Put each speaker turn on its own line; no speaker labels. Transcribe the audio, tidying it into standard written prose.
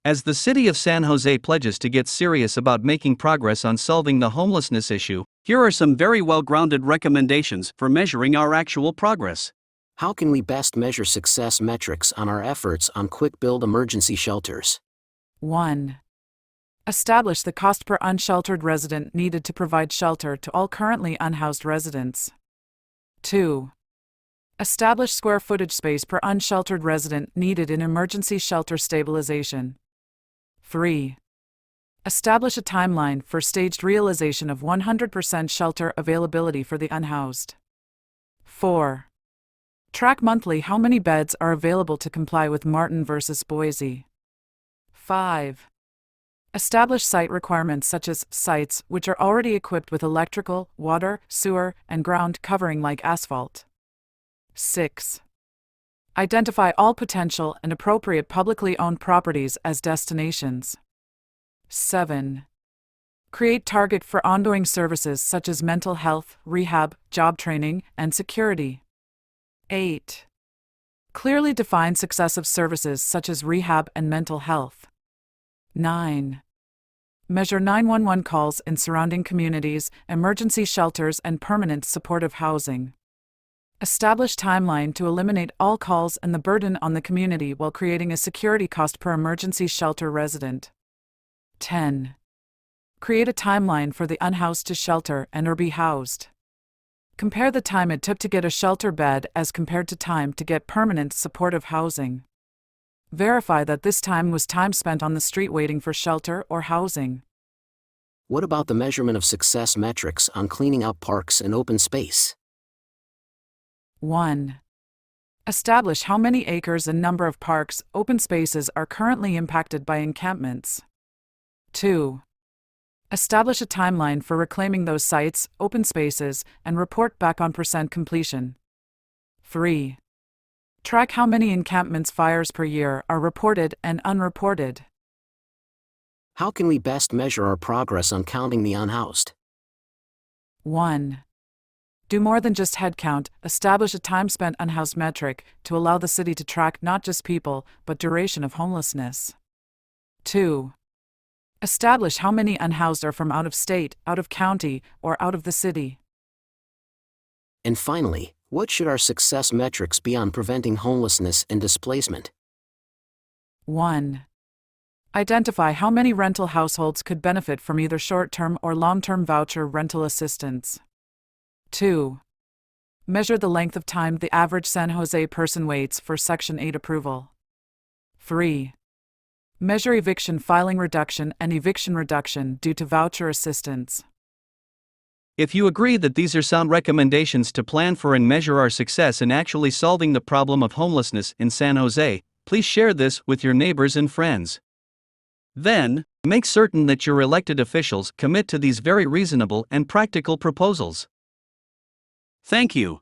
As the city of San Jose pledges to get serious about making progress on solving the homelessness issue, here are some very well-grounded recommendations for measuring our actual progress.
How can we best measure success metrics on our efforts on quick-build emergency shelters?
1. Establish the cost per unsheltered resident needed to provide shelter to all currently unhoused residents. 2. Establish square footage space per unsheltered resident needed in emergency shelter stabilization. 3. Establish a timeline for staged realization of 100% shelter availability for the unhoused. 4. Track monthly how many beds are available to comply with Martin versus Boise. 5. Establish site requirements such as sites which are already equipped with electrical, water, sewer, and ground covering like asphalt. 6. Identify all potential and appropriate publicly owned properties as destinations. 7. Create target for ongoing services such as mental health, rehab, job training, and security. 8. Clearly define successive services such as rehab and mental health. 9. Measure 911 calls in surrounding communities, emergency shelters, and permanent supportive housing. Establish timeline to eliminate all calls and the burden on the community while creating a security cost per emergency shelter resident. 10. Create a timeline for the unhoused to shelter and/or be housed. Compare the time it took to get a shelter bed as compared to time to get permanent supportive housing. Verify that this time was time spent on the street waiting for shelter or housing.
What about the measurement of success metrics on cleaning up parks and open space?
1. Establish how many acres and number of parks, open spaces are currently impacted by encampments. 2. Establish a timeline for reclaiming those sites, open spaces, and report back on % completion. 3. Track how many encampments fires per year are reported and unreported.
How can we best measure our progress on counting the unhoused?
1. Do more than just head count, establish a time spent unhoused metric to allow the city to track not just people, but duration of homelessness. 2. Establish how many unhoused are from out of state, out of county, or out of the city.
And finally, what should our success metrics be on preventing homelessness and displacement?
1. Identify how many rental households could benefit from either short-term or long-term voucher rental assistance. 2. Measure the length of time the average San Jose person waits for Section 8 approval. 3. Measure eviction filing reduction and eviction reduction due to voucher assistance.
If you agree that these are sound recommendations to plan for and measure our success in actually solving the problem of homelessness in San Jose, please share this with your neighbors and friends. Then, make certain that your elected officials commit to these very reasonable and practical proposals. Thank you.